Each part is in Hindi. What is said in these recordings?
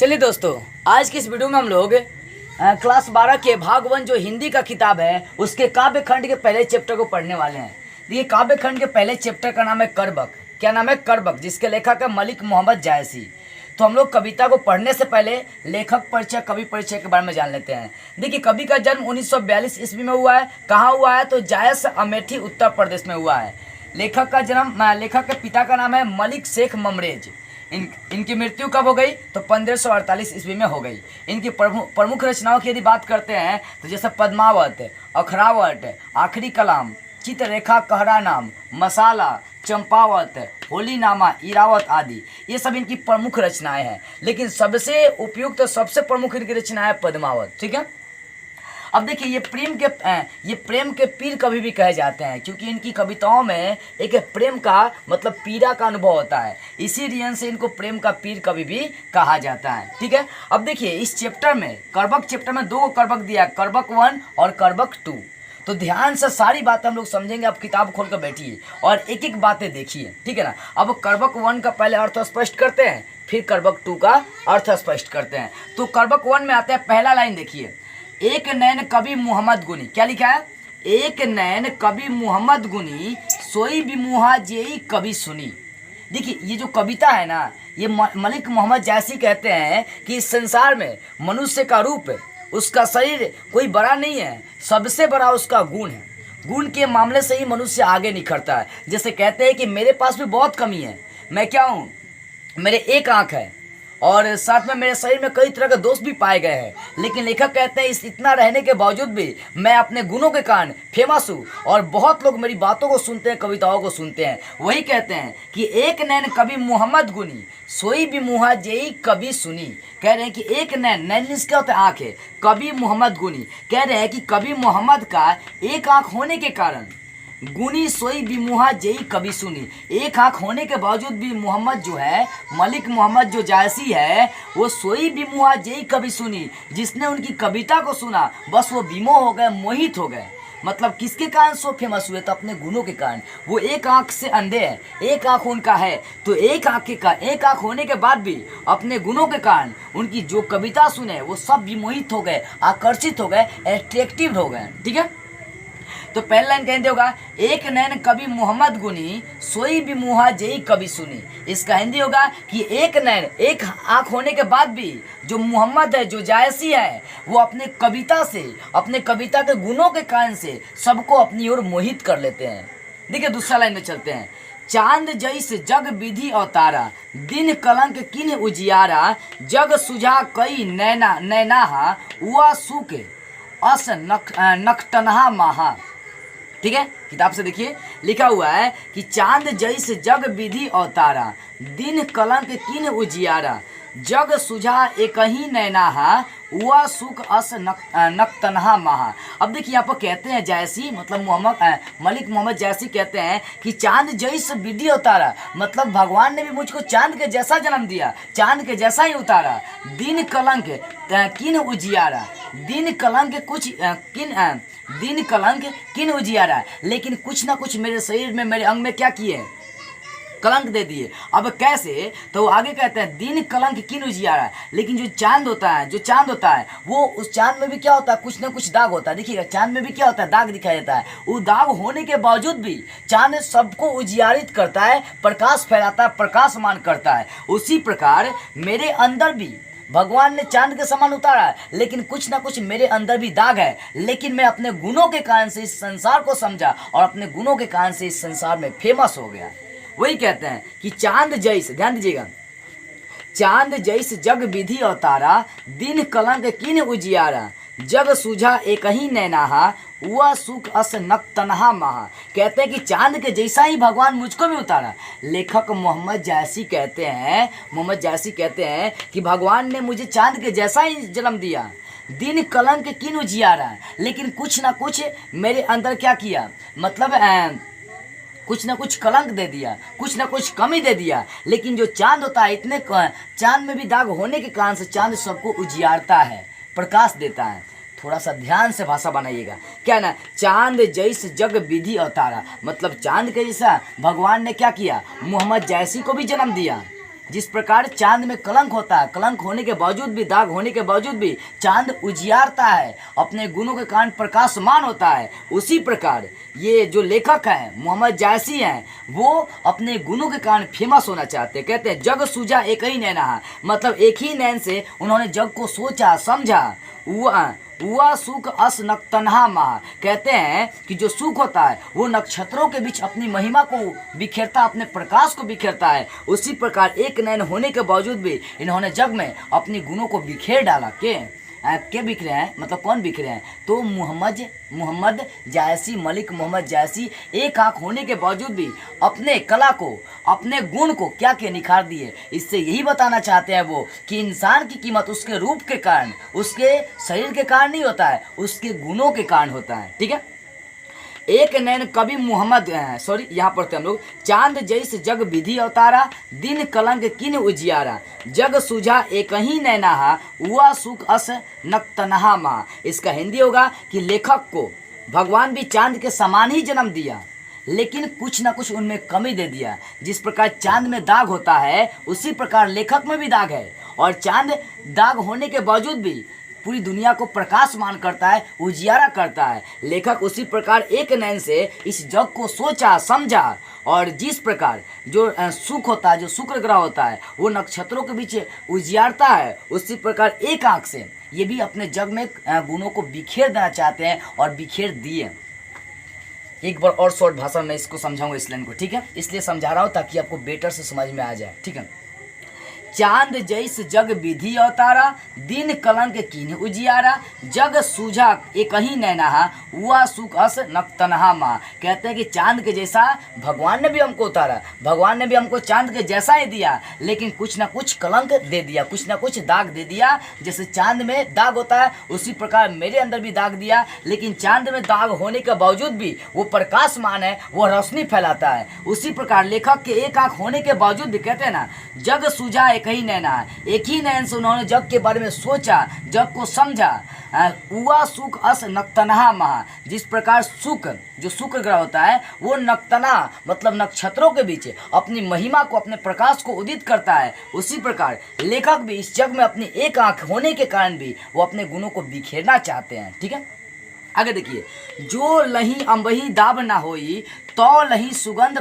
चलिए दोस्तों, आज की इस वीडियो में हम लोग क्लास 12 के भाग 1 जो हिंदी का किताब है उसके काव्य खंड के पहले चैप्टर को पढ़ने वाले हैं। देखिए, काव्य खंड के पहले चैप्टर का नाम है करबक। क्या नाम है? करबक, जिसके लेखक है मलिक मोहम्मद जायसी। तो हम लोग कविता को पढ़ने से पहले लेखक परिचय, कवि परिचय के बारे में जान लेते हैं। देखिए, कवि का जन्म 1942 ईस्वी में हुआ है। कहाँ हुआ है? तो जायस, अमेठी, उत्तर प्रदेश में हुआ है। लेखक का जन्म, लेखक के पिता का नाम है मलिक शेख ममरेज। इनकी मृत्यु कब हो गई? तो 1548 ईस्वी में हो गई। इनकी प्रमुख रचनाओं की यदि बात करते हैं तो जैसे पद्मावत, अखरावट, आखिरी कलाम, चित्ररेखा, कहरा नाम, मसाला, चंपावत, होलीनामा, इरावत आदि, ये सब इनकी प्रमुख रचनाएं हैं। लेकिन सबसे उपयुक्त तो सबसे प्रमुख इनकी रचना है पद्मावत। ठीक है। अब देखिए, ये प्रेम के पीर कवि भी कहे जाते हैं, क्योंकि इनकी कविताओं में एक प्रेम का मतलब पीड़ा का अनुभव होता है। इसी रीजन से इनको प्रेम का पीर कवि भी कहा जाता है। ठीक है। अब देखिए, इस चैप्टर में, करबक चैप्टर में 2 करबक दिया, करबक 1 और करबक 2। तो ध्यान से सारी बातें हम लोग समझेंगे। आप किताब खोल कर बैठिए और एक एक बातें देखिए। ठीक है ना। अब करबक 1 का पहले अर्थ स्पष्ट करते हैं, फिर करबक 2 का अर्थ स्पष्ट करते हैं। तो करबक 1 में आते हैं, पहला लाइन देखिए, एक नैन कवि मुहम्मद गुनी। क्या लिखा है? एक नैन कवि मुहम्मद गुनी, सोई बिमुहा जेई कवि सुनी। देखिए, ये जो कविता है ना, ये मलिक मोहम्मद जायसी कहते हैं कि इस संसार में मनुष्य का रूप, उसका शरीर कोई बड़ा नहीं है, सबसे बड़ा उसका गुण है। गुण के मामले से ही मनुष्य आगे निखरता है। जैसे कहते हैं कि मेरे पास भी बहुत कमी है, मैं क्या हूँ, मेरे एक आँख है और साथ में मेरे शरीर में कई तरह के दोष भी पाए गए हैं, लेकिन लेखक कहते हैं इस इतना रहने के बावजूद भी मैं अपने गुणों के कारण फेमस हूँ और बहुत लोग मेरी बातों को सुनते हैं, कविताओं को सुनते हैं। वही कहते हैं कि एक नैन कवि मुहम्मद गुनी, सोई भी मुहा जेई कवि सुनी। कह रहे हैं कि एक नैन, नैन क्या होता है? आँख है। कवि मुहम्मद गुनी, कह रहे हैं कि कवि मोहम्मद का एक आँख होने के कारण, गुनी सोई बिमुहा जेई कवि सुनी, एक आँख होने के बावजूद भी मोहम्मद जो है, मलिक मोहम्मद जो जायसी है, वो सोई बिमुहा जेई कवि सुनी, जिसने उनकी कविता को सुना बस वो विमोह हो गए, मोहित हो गए। मतलब किसके कारण सो फेमस हुए? तो अपने गुणों के कारण। वो एक आँख से अंधे हैं, एक आँख उनका है, तो एक आँख होने के बाद भी अपने गुणों के कारण उनकी जो कविता सुने वो सब विमोहित हो गए, आकर्षित हो गए, अट्रैक्टिव हो गए। ठीक है। तो पहला लाइन कहते होगा, एक नैन कवि मोहम्मद गुनी, सोई बिमुहा जेई कवि सुनी। इसका हिंदी होगा कि एक नैन, एक आँख होने के बाद भी जो मोहम्मद है, जो जायसी है, वो अपने कविता से, अपने कविता के गुणों के कारण से सबको अपनी ओर मोहित कर लेते हैं। देखिए, दूसरा लाइन में चलते हैं, चांद जैस जग विधि अवतारा, दिन कलंक किन उजियारा, जग सुझा कई नैनाहा, हुआ सुख अस नखटनहा माहा। ठीक है। किताब से देखिए, लिखा हुआ है कि चांद जैस जग विधि अवतारा, दिन कलंक किन उजियारा, जग सुझा एक ही नैनाहा, हुआ सुख अस नक्तनहा महा। अब देखिए, यहाँ पर कहते हैं जायसी, मतलब मलिक मोहम्मद जायसी कहते हैं कि चांद जैस विधि अवतारा, मतलब भगवान ने भी मुझको चांद के जैसा जन्म दिया, चांद के जैसा ही उतारा। दिन कलंक किन उजियारा, दिन कलंक किन उजियारा, लेकिन कुछ ना कुछ मेरे शरीर में, मेरे अंग में क्या किए? कलंक दे दिए। अब कैसे? तो आगे कहते हैं, दिन कलंक किन उजियारा, लेकिन जो चांद होता है वो, उस चांद में भी क्या होता है? कुछ ना कुछ दाग होता है। देखिएगा, चांद में भी क्या होता है? दाग दिखाई देता है। वो दाग होने के बावजूद भी चांद सबको उजियारित करता है, प्रकाश फैलाता है, प्रकाशमान करता है। उसी प्रकार मेरे अंदर भी भगवान ने चांद के समान उतारा है, लेकिन कुछ ना कुछ मेरे अंदर भी दाग है, लेकिन मैं अपने गुणों के कारण से इस संसार को समझा और अपने गुणों के कारण से इस संसार में फेमस हो गया। वही कहते हैं कि चांद जैस, ध्यान दीजिएगा, चांद जैस जग विधि अवतारा, दिन कलंक किन उजियारा, जग सूझा एक ही नैनाहा, हुआ सुख अस नक्तनहा महा। कहते हैं कि चांद के जैसा ही भगवान मुझको भी उतारा। लेखक मोहम्मद जायसी कहते हैं कि भगवान ने मुझे चांद के जैसा ही जन्म दिया, दिन कलंक किन उजियारा, लेकिन कुछ ना कुछ मेरे अंदर क्या किया? मतलब कुछ ना कुछ कलंक दे दिया, कुछ ना कुछ कमी दे दिया। लेकिन जो चांद होता है, इतने चांद में भी दाग होने के कारण से चांद सबको उजियारता है, प्रकाश देता है। थोड़ा सा ध्यान से भाषा बनाइएगा। क्या ना, चांद जैस जग विधि अवतारा, मतलब चांद के जैसा भगवान ने क्या किया? मोहम्मद जायसी को भी जन्म दिया। जिस प्रकार चांद में कलंक होता है, कलंक होने के बावजूद भी, दाग होने के बावजूद भी चांद उजियारता है, अपने गुणों के कारण प्रकाशमान होता है, उसी प्रकार ये जो लेखक हैं मोहम्मद जायसी हैं, वो अपने गुणों के कारण फेमस होना चाहते हैं। कहते हैं जग सूझा एक ही नैना, मतलब एक ही नैन से उन्होंने जग को सोचा समझा। हुआ सुख अस नक्तनहा महा, कहते हैं कि जो सुख होता है वो नक्षत्रों के बीच अपनी महिमा को बिखेरता, अपने प्रकाश को बिखेरता है। उसी प्रकार एक नैन होने के बावजूद भी इन्होंने जग में अपनी गुणों को बिखेर डाला। के बिखरे हैं, मतलब कौन बिखरे हैं? तो मोहम्मद जायसी, मलिक मोहम्मद जायसी एक आँख होने के बावजूद भी अपने कला को, अपने गुण को क्या क्या निखार दिए। इससे यही बताना चाहते हैं वो कि इंसान की कीमत उसके रूप के कारण, उसके शरीर के कारण नहीं होता है, उसके गुणों के कारण होता है। ठीक है। एक नैन कवि मोहम्मद यहाँ पढ़ते हम लोग, चांद जैस जग विधि अवतारा, दिन कलंक किन उजियारा, जग सूझा एक ही नैना, हुआ सुख अस नक्तनहा मा। इसका हिंदी होगा कि लेखक को भगवान भी चांद के समान ही जन्म दिया, लेकिन कुछ ना कुछ उनमें कमी दे दिया। जिस प्रकार चांद में दाग होता है उसी प्रकार लेखक में भी दाग है, और चांद दाग होने के बावजूद भी पूरी दुनिया को प्रकाशमान करता है, उजियारा करता है। लेखक उसी प्रकार एक नैन से इस जग को सोचा समझा, और जिस प्रकार जो सुख होता है, जो शुक्र ग्रह होता है वो नक्षत्रों के बीच उजियारता है, उसी प्रकार एक आँख से ये भी अपने जग में गुणों को बिखेर देना चाहते हैं और बिखेर दिए। एक बार और शॉर्ट भाषा में इसको समझाऊंगा इस लाइन को, ठीक है, इसलिए समझा रहा हूँ ताकि आपको बेटर से समझ में आ जाए। ठीक है। चांद जैस जग विधि अवतारा, दिन कलंक किन उजियारा, जग सूझा एक ही नैना, हुआ सुख अस नक्तनहा मा। कहते हैं कि चांद के जैसा भगवान ने भी हमको उतारा, भगवान ने भी हमको चांद के जैसा ही दिया, लेकिन कुछ ना कुछ कलंक दे दिया, कुछ ना कुछ दाग दे दिया। जैसे चांद में दाग होता है उसी प्रकार मेरे अंदर भी दाग दिया, लेकिन चांद में दाग होने के बावजूद भी वो प्रकाशमान है, वो रोशनी फैलाता है। उसी प्रकार लेखक के एक आँख होने के बावजूद भी कहते हैं ना, जग सूझा एक ही नैना, एक ही नैन से उन्होंने जग के बारे में सोचा, जग को समझा। हुआ सुख अस नक्तनहा महा, जिस प्रकार सुख, जो शुक्र ग्रह होता है वो नक्तना मतलब नक्षत्रों के बीच अपनी महिमा को, अपने प्रकाश को उदित करता है, उसी प्रकार लेखक भी इस जग में अपनी एक आंख होने के कारण भी वो अपने गुणों को बिखेरना चाहते हैं। ठीक है। आगे देखिए, जो लही अम्बही दाब ना होई, तो लही सुगंध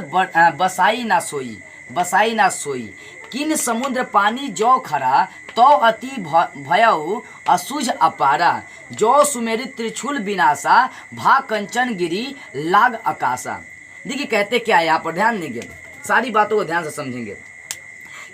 बसाई ना सोई, किन समुद्र पानी जो खरा, तो अति भयउ असुझ अपारा, जो सुमेरु त्रिशूल विनाशा, भा कंचन गिरी लाग आकाशा। देखिए कहते क्या है यहाँ पर, ध्यान देंगे, सारी बातों को ध्यान से समझेंगे।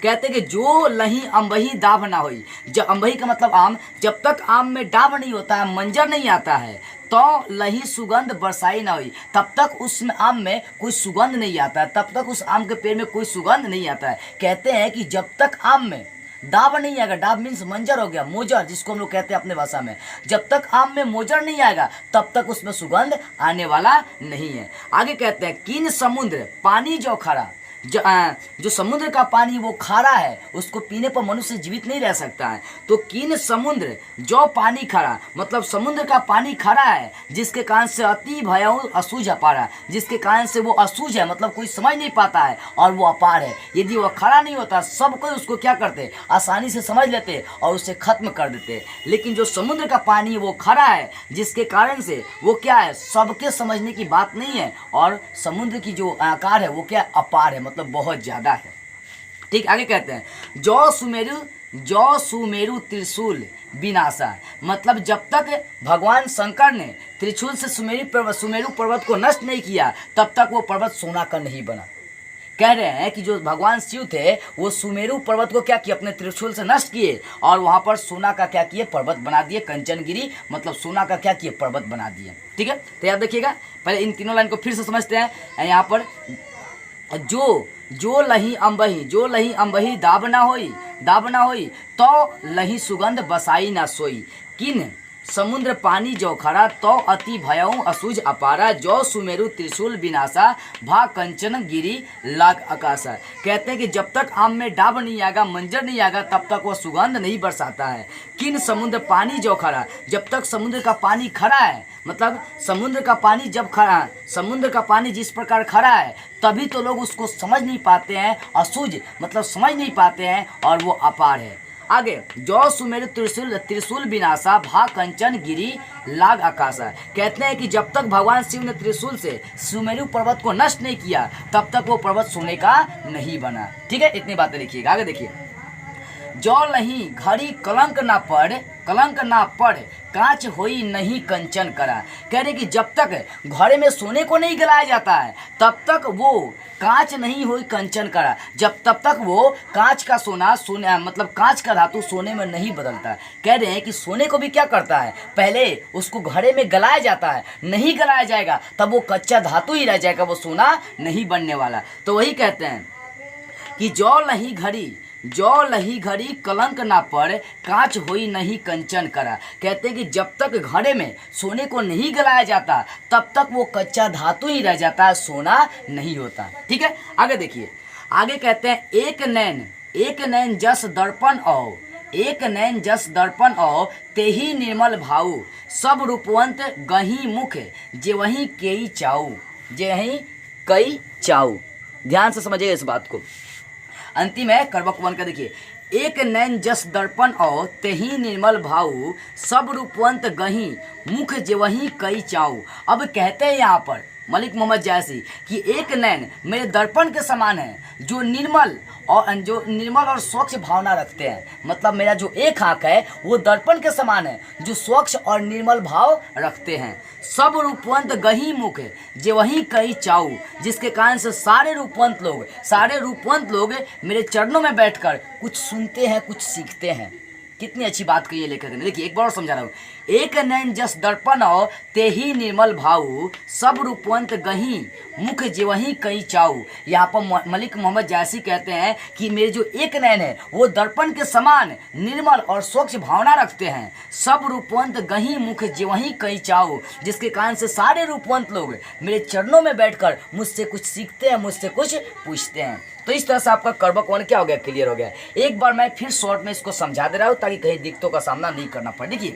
कहते कि जो लही अम्बही दाब ना होई, जब अम्बही का मतलब आम, जब तक आम में डाब नहीं होता है, मंजर नहीं आता है, तो लही सुगंध बरसाई ना हुई, तब तक उस आम में कोई सुगंध नहीं आता है, तब तक उस आम के पेड़ में कोई सुगंध नहीं आता है। कहते हैं कि जब तक आम में दाब नहीं आएगा, डाब मीन्स मंजर हो गया, मोजर जिसको हम लोग कहते हैं अपने भाषा में, जब तक आम में मोजर नहीं आएगा तब तक उसमें सुगंध आने वाला नहीं है। आगे कहते हैं, किन समुद्र पानी जो खरा, जो समुद्र का पानी वो खारा है, उसको पीने पर मनुष्य जीवित नहीं रह सकता है। तो किन समुद्र जो पानी खारा, मतलब समुद्र का पानी खारा है, जिसके कारण से अति भयउ असुझ अपार, जिसके कारण से वो असुझ है, मतलब कोई समझ नहीं पाता है, और वो अपार है। यदि वो खारा नहीं होता, सब कोई उसको क्या करते, आसानी से समझ लेते और उसे खत्म कर देते। लेकिन जो समुद्र का पानी वो खारा है, जिसके कारण से वो क्या है, सबके समझने की बात नहीं है, और समुद्र की जो आकार है वो क्या, अपार है, मतलब बहुत ज्यादा है। ठीक। आगे कहते हैं, जो सुमेरु त्रिशूल विनाशा, मतलब जब तक भगवान शंकर ने त्रिशूल से सुमेरु पर्वत को नष्ट नहीं किया, तब तक वो पर्वत सोना का नहीं बना। कह रहे हैं कि जो भगवान शिव थे वो सुमेरु पर्वत को क्या किए, अपने त्रिशूल से नष्ट किए, और वहां पर सोना का क्या किए, पर्वत बना दिए, कंचनगिरी, मतलब सोना का क्या किए, पर्वत बना दिए। ठीक है। तो याद रखिएगा, पहले इन तीनों लाइन को फिर से समझते हैं। यहाँ पर जो लही अम्बही दाब ना होई, तो लही सुगंध बसाई ना सोई, किन समुद्र पानी जो खरा तो अति भयऊ असुज अपारा जो सुमेरु त्रिशूल विनाशा भा कंचन गिरी लाग आकाशा। कहते हैं कि जब तक आम में डाब नहीं आएगा, मंजर नहीं आएगा, तब तक वो सुगंध नहीं बरसाता है। किन समुद्र पानी जो खरा, जब तक समुद्र का पानी खरा है, मतलब समुद्र का पानी जब खरा, समुद्र का पानी जिस प्रकार खरा है तभी तो लोग उसको समझ नहीं पाते हैं। असुज मतलब समझ नहीं पाते हैं और वो अपार है। आगे जो सुमेरु त्रिशूल विनाशा भा कंचन गिरी लाग आकाशा। कहते हैं कि जब तक भगवान शिव ने त्रिशूल से सुमेरु पर्वत को नष्ट नहीं किया तब तक वो पर्वत सोने का नहीं बना। ठीक है, इतनी बातें लिखिएगा। आगे देखिए, जो नहीं घड़ी कलंक ना पड़ कांच होई नहीं कंचन करा। कह रहे कि जब तक घड़े में सोने को नहीं गलाया जाता है तब तक वो कांच नहीं हुई कंचन करा। जब तब तक वो कांच का सोने मतलब कांच का धातु सोने में नहीं बदलता। कह रहे हैं कि सोने को भी क्या करता है, पहले उसको घड़े में गलाया जाता है, नहीं गलाया जाएगा तब वो कच्चा धातु ही रह जाएगा, वो सोना नहीं बनने वाला। तो वही कहते हैं कि जो लही घड़ी कलंक ना पड़ कांच होई नहीं कंचन करा। कहते हैं कि जब तक घड़े में सोने को नहीं गलाया जाता तब तक वो कच्चा धातु ही रह जाता है, सोना नहीं होता। ठीक है, आगे देखिए, आगे कहते हैं एक नैन जस दर्पण औ तेही निर्मल भाऊ सब रूपवंत गही मुख जे वही कई चाऊ। ध्यान से समझिएगा इस बात को। अंतिम है कर्बक वन का, देखिए, एक नैन जस दर्पण औ तेही निर्मल भाऊ सब रूपवंत गही मुख जेवही कई चाऊ। अब कहते हैं यहाँ पर मलिक मोहम्मद जायसी कि एक नैन मेरे दर्पण के समान है जो निर्मल और स्वच्छ भावना रखते हैं। मतलब मेरा जो एक आँख है वो दर्पण के समान है जो स्वच्छ और निर्मल भाव रखते हैं। सब रूपवंत गही मुख जे वही कई चाऊ, जिसके कारण से सारे रूपवंत लोग मेरे चरणों में बैठकर कुछ सुनते हैं, कुछ सीखते हैं। कितनी अच्छी बात कही है लेखक ने। देखिए एक बार और समझा रहा हूँ। एक नैन जस दर्पण औ तेही निर्मल भाऊ सब रूपवंत गही मुख जेवही कई चाऊ। यहाँ पर मलिक मोहम्मद जायसी कहते हैं कि मेरे जो एक नैन है वो दर्पण के समान निर्मल और स्वच्छ भावना रखते हैं। सब रूपवंत गही मुख जेवही कई चाऊ, जिसके कारण से सारे रूपवंत लोग मेरे चरणों में बैठकर मुझसे कुछ सीखते हैं, मुझसे कुछ पूछते हैं। तो इस तरह से आपका कर्बक वन क्या हो गया, क्लियर हो गया। एक बार मैं फिर शॉर्ट में इसको समझा दे रहा हूँ ताकि कहीं दिक्कतों का सामना नहीं करना पड़े। देखिए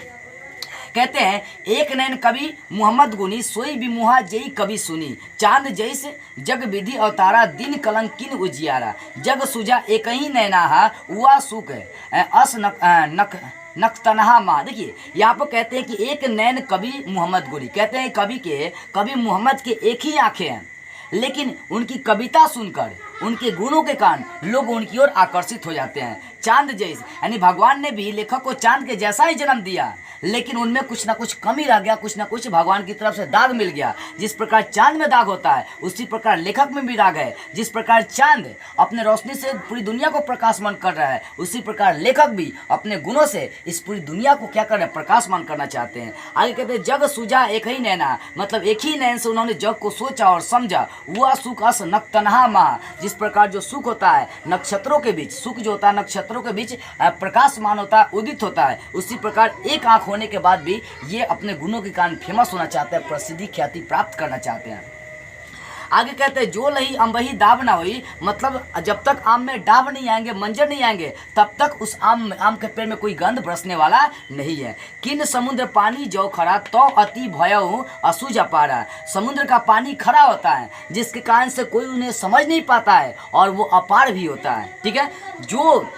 कहते हैं, एक नैन कवि मोहम्मद गुनी सोई बिमुहा जई कवि सुनी चांद जैसे जग विधि अवतारा दिन कलंक किन उजियारा जग सुजा एक ही नैनाहा उआ सुख अस नक तनहा माँ। देखिए यहाँ पर कहते हैं कि एक नैन कवि मोहम्मद गुनी, कहते हैं कवि मोहम्मद के एक ही आंखें हैं, लेकिन उनकी कविता सुनकर उनके गुणों के कारण लोग उनकी ओर आकर्षित हो जाते हैं। चांद जैसे, यानी भगवान ने भी लेखक को चांद के जैसा ही जन्म दिया, लेकिन उनमें कुछ ना कुछ कमी रह गया, कुछ ना कुछ भगवान की तरफ से दाग मिल गया। जिस प्रकार चांद में दाग होता है उसी प्रकार लेखक में भी दाग है। जिस प्रकार चांद अपने रोशनी से पूरी दुनिया को प्रकाशमान कर रहा है, उसी प्रकार लेखक भी अपने गुणों से इस पूरी दुनिया को क्या कर रहे हैं, प्रकाशमान करना चाहते हैं। आगे कहते हैं, जग सुजा एक ही नैना, मतलब एक ही नैन से उन्होंने जग को सोचा और समझा। वह सुख अस नक तनहा माह, जिस प्रकार जो सुख होता है नक्षत्रों के बीच, सुख जो होता है नक्षत्रों के बीच प्रकाशमान होता है, उदित होता है, उसी प्रकार एक आंख होने के बाद भी ये अपने गुणों के कारण फेमस होना चाहते हैं, प्रसिद्धि ख्याति प्राप्त करना चाहते हैं। आगे कहते हैं, जो लही अम्बही दाब ना हुई, मतलब जब तक आम में डाब नहीं आएंगे, मंजर नहीं आएंगे, तब तक उस आम के पेड़ में कोई गंध बरसने वाला नहीं है। किन समुद्र पानी जो खरा तो अति भयऊ असुज अपारा। समुद्र का पानी खरा होता है जिसके कारण से कोई उन्हें समझ नहीं पाता है और वो अपार भी होता है। ठीक है, जो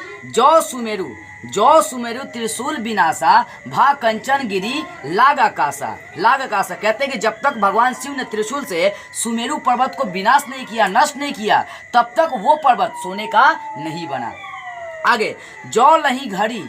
सुमेरु त्रिशूल विनाशा भा कंचन गिरी लाग आकाशा। कहते हैं कि जब तक भगवान शिव ने त्रिशूल से सुमेरु पर्वत को विनाश नहीं किया, नष्ट नहीं किया, तब तक वो पर्वत सोने का नहीं बना। आगे, जो लही घड़ी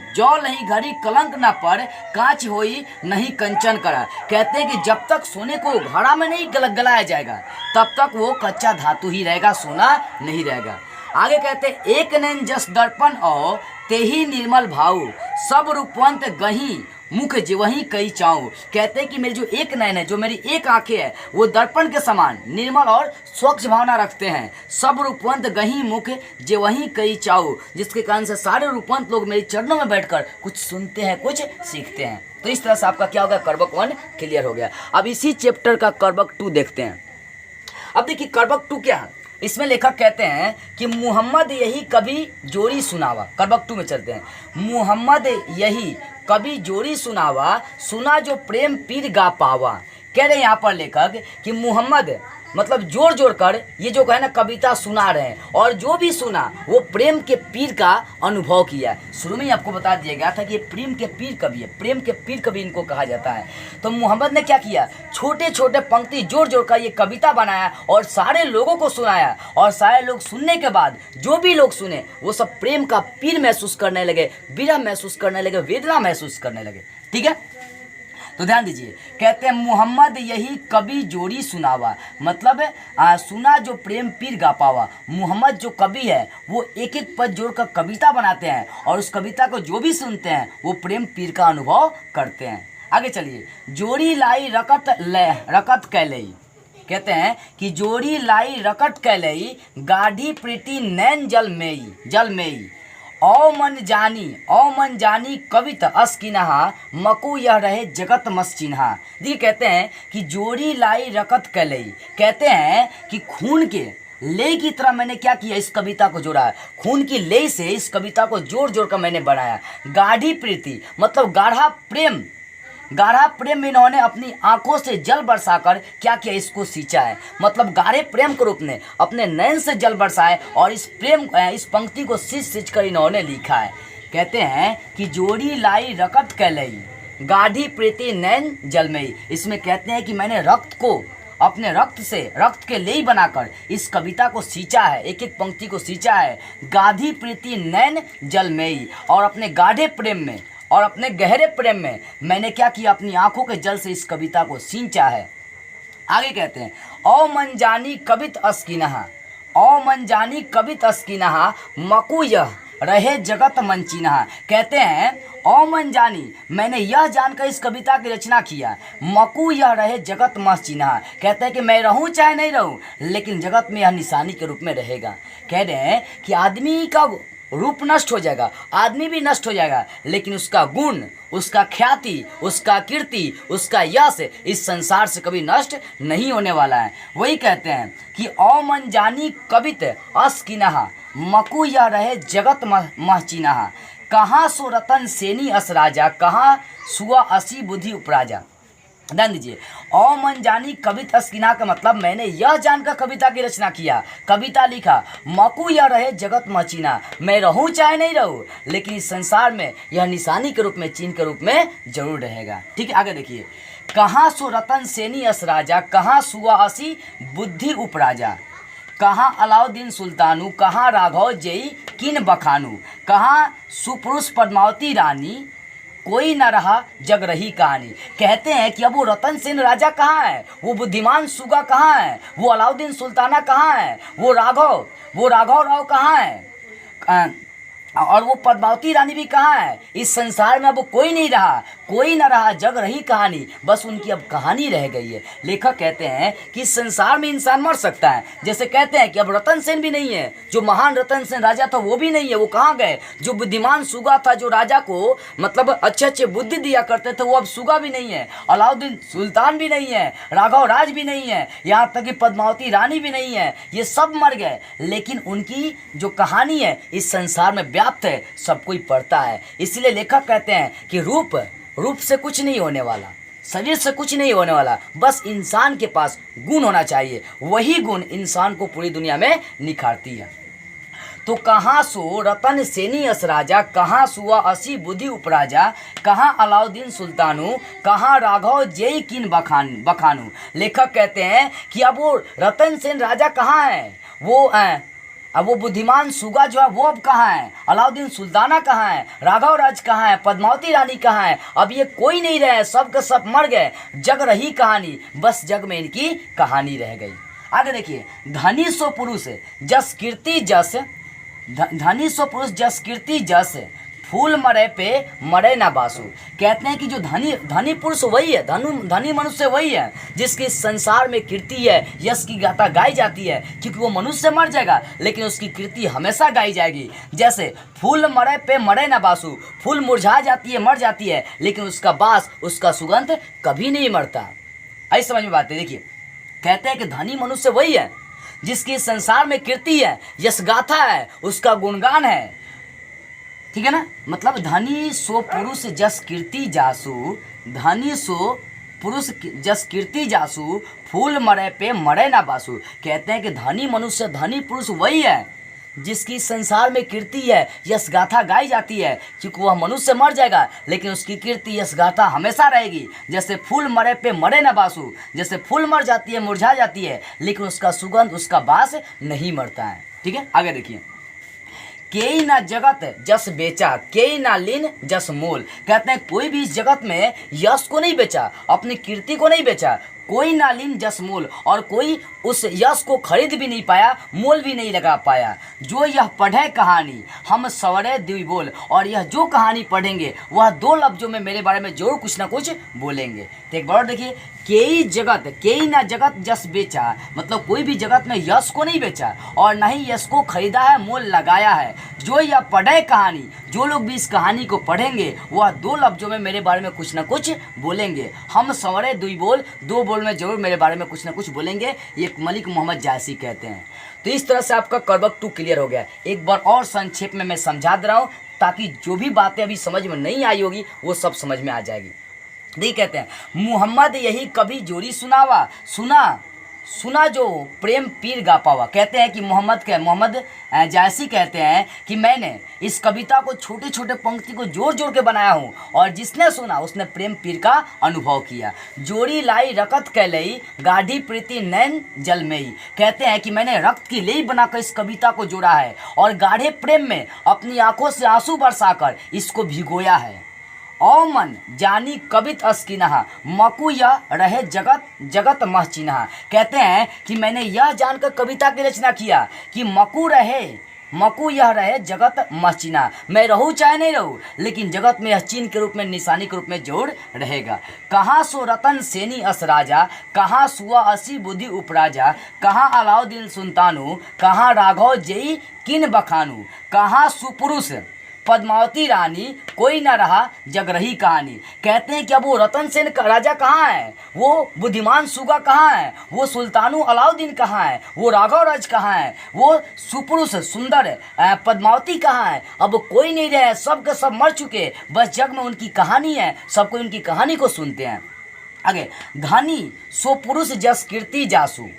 कलंक न पड़ कांच होई नहीं कंचन करा। कहते हैं कि जब तक सोने को घड़ा में नहीं गलाया जाएगा तब तक वो कच्चा धातु ही रहेगा, सोना नहीं रहेगा। आगे कहते हैं, एक नैन जस दर्पण औ तेही निर्मल भाऊ सब रूपवंत गही मुख जिवहीं कई चाऊं। कहते हैं कि मेरी जो एक नयन है, जो मेरी एक आंखें है, वो दर्पण के समान निर्मल और स्वच्छ भावना रखते हैं। सब रूपवंत गही मुख जिवहीं कई चाऊं, जिसके कारण से सारे रूपवंत लोग मेरे चरणों में बैठकर कुछ सुनते हैं, कुछ सीखते हैं। तो इस तरह से आपका क्या होगा, करबक 1 क्लियर हो गया। अब इसी चैप्टर का करबक 2 देखते हैं। अब देखिए करबक 2 क्या है। इसमें लेखक कहते हैं कि मुहम्मद यही कभी जोड़ी सुनावा। करबक 2 में चलते हैं। मुहम्मद यही कभी जोड़ी सुनावा, सुना जो प्रेम पीर गा पावा। कह रहे हैं यहाँ पर लेखक कि मुहम्मद मतलब जोड़ जोड़ कर ये जो है ना कविता सुना रहे हैं, और जो भी सुना वो प्रेम के पीर का अनुभव किया। शुरू में ही आपको बता दिया गया था कि ये प्रेम के पीर कवि है, प्रेम के पीर कवि इनको कहा जाता है। तो मुहम्मद ने क्या किया, छोटे छोटे पंक्ति जोड़ जोड़ कर ये कविता बनाया और सारे लोगों को सुनाया, और सारे लोग सुनने के बाद जो भी लोग सुने वो सब प्रेम का पीर महसूस करने लगे, विरह महसूस करने लगे, वेदना महसूस करने लगे। ठीक है, तो ध्यान दीजिए। कहते हैं मुहम्मद यही कवि जोड़ी सुनावा, मतलब सुना जो प्रेम पीर गा पावा। मुहम्मद जो कवि है वो एक एक पद जोड़कर कविता बनाते हैं, और उस कविता को जो भी सुनते हैं वो प्रेम पीर का अनुभव करते हैं। आगे चलिए। जोड़ी लाई रकत कैलई। कहते हैं कि जोड़ी लाई रकट कैलई, गाढ़ी प्रीति नैन जल मेई। औ मन जानी कवित अस किन्हा, मकु यह रहे जगत मस चिन्हा। देखिए कहते हैं कि जोड़ी लाई रकत कैलई। कहते हैं कि खून के ले की तरह मैंने क्या किया, इस कविता को जोड़ा है। खून की ले से इस कविता को जोड़ जोड़ कर मैंने बनाया। गाढ़ी प्रीति मतलब गाढ़ा प्रेम में इन्होंने अपनी आंखों से जल बरसाकर क्या किया, इसको सींचा है। मतलब गाढ़े प्रेम के रूप में अपने नयन से जल बरसाए, और इस पंक्ति को सींच कर इन्होंने लिखा है। कहते हैं कि जोड़ी लाई रकत कैलई, गाढ़ी प्रीति नैन जलमई। इसमें कहते हैं कि मैंने रक्त को अपने रक्त के ले बनाकर इस कविता को सींचा है, एक एक पंक्ति को सींचा है। गाढ़ी प्रीति नैन जलमई, और अपने गाढ़े प्रेम में और अपने गहरे प्रेम में मैंने क्या किया, अपनी आंखों के जल से इस कविता को सींचा है। आगे कहते हैं औ मन जानी कवित अस्किनहा, मकु यह रहे जगत मंचिनहा। कहते हैं औ मन जानी, मैंने यह जानकर इस कविता की रचना किया। मकु यह रहे जगत मस चिन्हा। कहते हैं कि मैं रहूं चाहे नहीं रहूं, लेकिन जगत में यह निशानी के रूप में रहेगा। कह रहे हैं कि आदमी का रूप नष्ट हो जाएगा, आदमी भी नष्ट हो जाएगा, लेकिन उसका गुण, उसका ख्याति, उसका कीर्ति, उसका यश इस संसार से कभी नष्ट नहीं होने वाला है। वही कहते हैं कि औ मन जानी कवित अस किन्हा, मकु यह रहे जगत महचिन्हा। कहाँ सो रतन सेनी अस राजा, कहाँ सुआ असी बुद्धि उपराजा। ध्यान दीजिए। औ मन जानी कवित अस्किना का मतलब मैंने यह जानकर कविता की रचना किया, कविता लिखा। मकु यह रहे जगत मचीना, मैं रहूं चाहे नहीं रहूं, लेकिन इस संसार में यह निशानी के रूप में, चिन्ह के रूप में जरूर रहेगा। ठीक है, आगे देखिए। कहाँ सो रतन सेनी अस राजा, कहाँ सुआ असी बुद्धि उपराजा। कहाँ अलाउद्दीन सुल्तानू, कहाँ राघव जई किन बखानू। कहाँ सुपुरुष पद्मावती रानी, कोई न रहा जग रही कहानी। कहते हैं कि अब वो रतन सेन राजा कहाँ है, वो बुद्धिमान सुगा कहाँ है, वो अलाउद्दीन सुल्ताना कहाँ है, वो राघव राव कहाँ है, और वो पद्मावती रानी भी कहाँ है। इस संसार में अब कोई नहीं रहा, कोई न रहा जग रही कहानी, बस उनकी अब कहानी रह गई है। लेखक कहते हैं कि इस संसार में इंसान मर सकता है। जैसे कहते हैं कि अब रतन सेन भी नहीं है, जो महान रतन सेन राजा था वो भी नहीं है, वो कहाँ गए। जो बुद्धिमान सुगा था, जो राजा को मतलब अच्छे अच्छे बुद्धि दिया करते थे, वो अब सुगा भी नहीं है, अलाउद्दीन सुल्तान भी नहीं है, राघव राज भी नहीं है, यहाँ तक कि पद्मावती रानी भी नहीं है, ये सब मर गए। लेकिन उनकी जो कहानी है इस संसार में व्याप्त है, सब कोई पढ़ता है। इसलिए लेखक कहते हैं कि रूप से कुछ नहीं होने वाला, शरीर से कुछ नहीं होने वाला, बस इंसान के पास गुण होना चाहिए, वही गुण इंसान को पूरी दुनिया में निखारती है। तो कहाँ सो रतन सेनी अस राजा, कहाँ सुआ असी बुद्धि उपराजा। कहाँ अलाउद्दीन सुल्तानू, कहाँ राघव जय किन बखानू। लेखक कहते हैं कि अब वो रतन सेन राजा कहाँ है, अब वो बुद्धिमान सुगा जो है वो अब कहाँ है, अलाउद्दीन सुल्ताना कहाँ है, राघव राज कहाँ है, पद्मावती रानी कहाँ है। अब ये कोई नहीं रहे, सब के सब मर गए, जग रही कहानी, बस जग में इनकी कहानी रह गई। आगे देखिए। धनी सो पुरुष जस कीर्ति जस, धनी सो पुरुष जस कीर्ति जस, फूल मरे पे मरे ना बासु। कहते हैं कि जो धनी पुरुष वही है, धनी मनुष्य वही है जिसकी संसार में कीर्ति है, यश की गाथा गाई जाती है, क्योंकि वो मनुष्य मर जाएगा लेकिन उसकी कीर्ति हमेशा गाई जाएगी। जैसे फूल मरे पे मरे ना बासु, फूल मुरझा जाती है, मर जाती है, लेकिन उसका बास, उसका सुगंध कभी नहीं मरता। आई समझ में बात है? देखिए, कहते हैं कि धनी मनुष्य वही है जिसकी संसार में कीर्ति है, यश गाथा है, उसका गुणगान है। ठीक है ना? मतलब धनी सो पुरुष जस कीर्ति जासु, धनी सो पुरुष जस कीर्ति जासु, फूल मरे पे मरे ना बासु। कहते हैं कि धनी मनुष्य, धनी पुरुष वही है जिसकी संसार में कीर्ति है, यश गाथा गाई जाती है, क्योंकि वह मनुष्य मर जाएगा लेकिन उसकी कीर्ति, यश गाथा हमेशा रहेगी। जैसे फूल मरे पे मरे ना बासु, जैसे फूल मर जाती है, मुरझा जाती है, लेकिन उसका सुगंध, उसका बास नहीं मरता है। ठीक है, आगे देखिए। केई ना जगत जस बेचा, केई ना लीन जस मोल। कहते हैं कोई भी इस जगत में यश को नहीं बेचा, अपनी कीर्ति को नहीं बेचा, कोई ना लीन जस मोल, और कोई उस यश को खरीद भी नहीं पाया, मोल भी नहीं लगा पाया। जो यह पढ़े कहानी हम सवरे द्वि बोल, और यह जो कहानी पढ़ेंगे वह दो लफ्जों में मेरे बारे में जरूर कुछ ना कुछ बोलेंगे। तो एक बार देखिए, केई जगत, केई ना जगत जस बेचा, मतलब कोई भी जगत में यश को नहीं बेचा और ना ही यश को खरीदा है, मोल लगाया है। जो यह पढ़े कहानी, जो लोग भी इस कहानी को पढ़ेंगे वह दो लफ्जों में मेरे बारे में कुछ ना कुछ बोलेंगे। हम सवरे दुई बोल, दो बोल में जरूर मेरे बारे में कुछ ना कुछ बोलेंगे। ये मलिक मोहम्मद जायसी कहते हैं। तो इस तरह से आपका करबक 2 क्लियर हो गया। एक बार और संक्षेप में मैं समझा दे रहा हूँ ताकि जो भी बातें अभी समझ में नहीं आई होगी वो सब समझ में आ जाएगी। देखिए, कहते हैं मुहम्मद यही कभी जोरी सुनावा, सुना जो प्रेम पीर गा पावा। कहते हैं कि मोहम्मद जायसी कहते हैं कि मैंने इस कविता को छोटे छोटे पंक्ति को जोड़ जोड़ के बनाया हूँ, और जिसने सुना उसने प्रेम पीर का अनुभव किया। जोड़ी लाई रकत कैलई, गाढ़ी प्रीति नैन जलमई। कहते हैं कि मैंने रक्त की लेई बनाकर इस कविता को जोड़ा है और गाढ़े प्रेम में अपनी आंखों से आंसू बरसाकर इसको भिगोया है। ओ मन जानी कवित अस्किनहा, मकु यह रहे जगत मह चिन्हा। कहते हैं कि मैंने यह जानकर कविता की रचना किया कि मकु यह रहे जगत मह चिन्हा। मैं रहूँ चाहे नहीं रहूँ, लेकिन जगत में यह चिन्ह के रूप में, निशानी के रूप में जरूर रहेगा। कहाँ सो रतन सेनी अस राजा, कहाँ सुआ असी बुद्धि उपराजा, कहाँ अलाउद्दीन सुल्तानु, कहाँ राघव जई किन बखानु, कहाँ सुपुरुष पद्मावती रानी, कोई ना रहा जग रही कहानी। कहते हैं कि अब वो रतन सेन का राजा कहाँ है, वो बुद्धिमान सुगा कहाँ है, वो सुल्तानु अलाउद्दीन कहाँ है, वो राघव राज कहाँ है, वो सुपुरुष सुंदर पद्मावती कहाँ है। अब कोई नहीं रहे, सब के सब मर चुके, बस जग में उनकी कहानी है, सब कोई उनकी कहानी को सुनते हैं। आगे, धनी सो पुरुष जस कीर्ति जासु,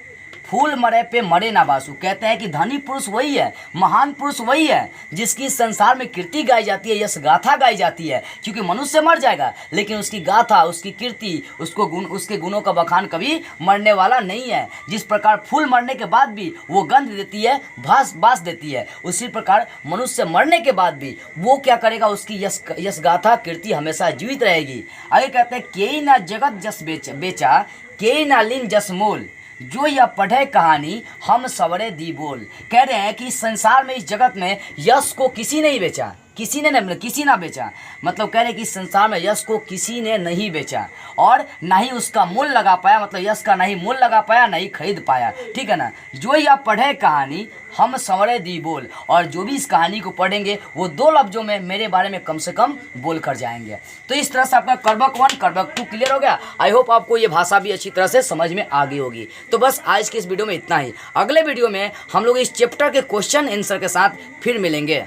फूल मरे पे मरे ना बासु। कहते हैं कि धनी पुरुष वही है, महान पुरुष वही है जिसकी संसार में कीर्ति गाई जाती है, यश गाथा गाई जाती है, क्योंकि मनुष्य मर जाएगा लेकिन उसकी गाथा, उसकी कीर्ति, उसके गुणों का बखान कभी मरने वाला नहीं है। जिस प्रकार फूल मरने के बाद भी वो गंध देती है, बास देती है, उसी प्रकार मनुष्य मरने के बाद भी वो क्या करेगा, उसकी यश गाथा, कीर्ति हमेशा जीवित रहेगी। आगे कहते हैं केई ना जगत जस बेचा, केई ना लीन जस मोल, जो यह पढ़े कहानी हम सवरे दी बोल। कह रहे हैं कि इस संसार में, इस जगत में यश को किसी नहीं बेचा, किसी ना बेचा। मतलब कह रहे हैं कि इस संसार में यश को किसी ने नहीं बेचा और ना ही उसका मूल लगा पाया, मतलब यश का नहीं मूल लगा पाया, नहीं खरीद पाया। ठीक है ना? जो यह पढ़े कहानी हम सवरे दी बोल, और जो भी इस कहानी को पढ़ेंगे वो दो लफ्जों में मेरे बारे में कम से कम बोल कर जाएंगे। तो इस तरह से आपका करबक 1 करबक 2 क्लियर हो गया। आई होप आपको ये भाषा भी अच्छी तरह से समझ में आ गई होगी। तो बस आज के इस वीडियो में इतना ही। अगले वीडियो में हम लोग इस चैप्टर के क्वेश्चन आंसर के साथ फिर मिलेंगे।